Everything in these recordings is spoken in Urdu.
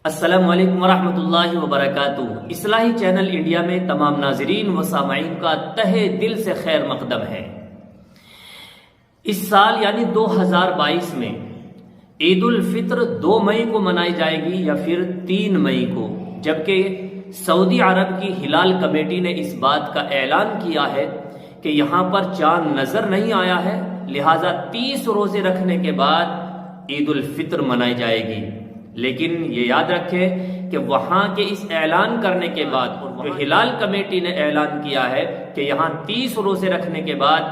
السلام علیکم ورحمۃ اللہ وبرکاتہ۔ اصلاحی چینل انڈیا میں تمام ناظرین و سامعین کا تہہ دل سے خیر مقدم ہے۔ اس سال یعنی 2022 میں عید الفطر 2 مئی کو منائی جائے گی یا پھر 3 مئی کو، جبکہ سعودی عرب کی ہلال کمیٹی نے اس بات کا اعلان کیا ہے کہ یہاں پر چاند نظر نہیں آیا ہے، لہٰذا 30 روزے رکھنے کے بعد عید الفطر منائی جائے گی۔ لیکن یہ یاد رکھیں کہ وہاں کے اس اعلان کرنے کے بعد جو ہلال کمیٹی نے اعلان کیا ہے کہ یہاں 30 روزے رکھنے کے بعد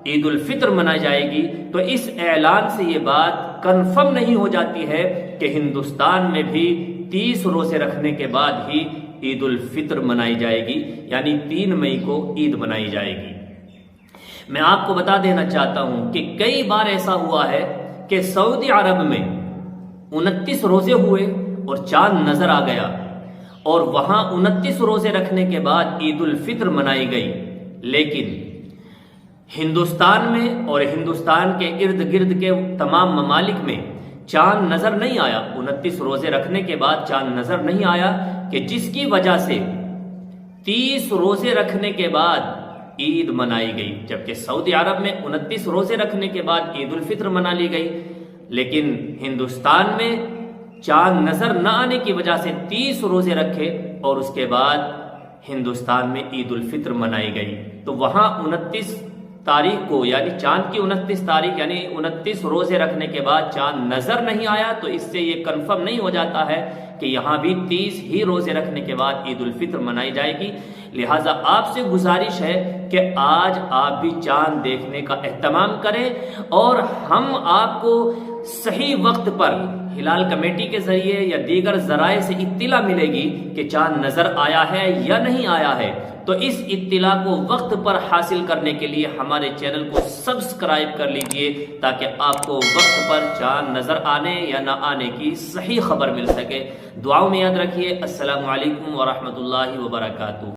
عید الفطر منائی جائے گی، تو اس اعلان سے یہ بات کنفرم نہیں ہو جاتی ہے کہ ہندوستان میں بھی 30 روزے رکھنے کے بعد ہی عید الفطر منائی جائے گی، یعنی 3 مئی کو عید منائی جائے گی۔ میں آپ کو بتا دینا چاہتا ہوں کہ کئی بار ایسا ہوا ہے کہ سعودی عرب میں 29 روزے ہوئے اور چاند نظر آ گیا، اور وہاں 29 روزے رکھنے کے بعد عید الفطر منائی گئی، لیکن ہندوستان میں اور ہندوستان کے ارد گرد کے تمام ممالک میں چاند نظر نہیں آیا، 29 روزے رکھنے کے بعد چاند نظر نہیں آیا، کہ جس کی وجہ سے 30 روزے رکھنے کے بعد عید منائی گئی، جبکہ سعودی عرب میں 29 روزے رکھنے کے بعد عید الفطر منا لی گئی، لیکن ہندوستان میں چاند نظر نہ آنے کی وجہ سے 30 روزے رکھے اور اس کے بعد ہندوستان میں عید الفطر منائی گئی۔ تو وہاں 29 تاریخ کو یعنی چاند کی 29 تاریخ یعنی 29 روزے رکھنے کے بعد چاند نظر نہیں آیا، تو اس سے یہ کنفرم نہیں ہو جاتا ہے کہ یہاں بھی 30 ہی روزے رکھنے کے بعد عید الفطر منائی جائے گی۔ لہٰذا آپ سے گزارش ہے کہ آج آپ بھی چاند دیکھنے کا اہتمام کریں، اور ہم آپ کو صحیح وقت پر ہلال کمیٹی کے ذریعے یا دیگر ذرائع سے اطلاع ملے گی کہ چاند نظر آیا ہے یا نہیں آیا ہے۔ تو اس اطلاع کو وقت پر حاصل کرنے کے لیے ہمارے چینل کو سبسکرائب کر لیجئے، تاکہ آپ کو وقت پر چاند نظر آنے یا نہ آنے کی صحیح خبر مل سکے۔ دعاؤں میں یاد رکھیے۔ السلام علیکم ورحمۃ اللہ وبرکاتہ۔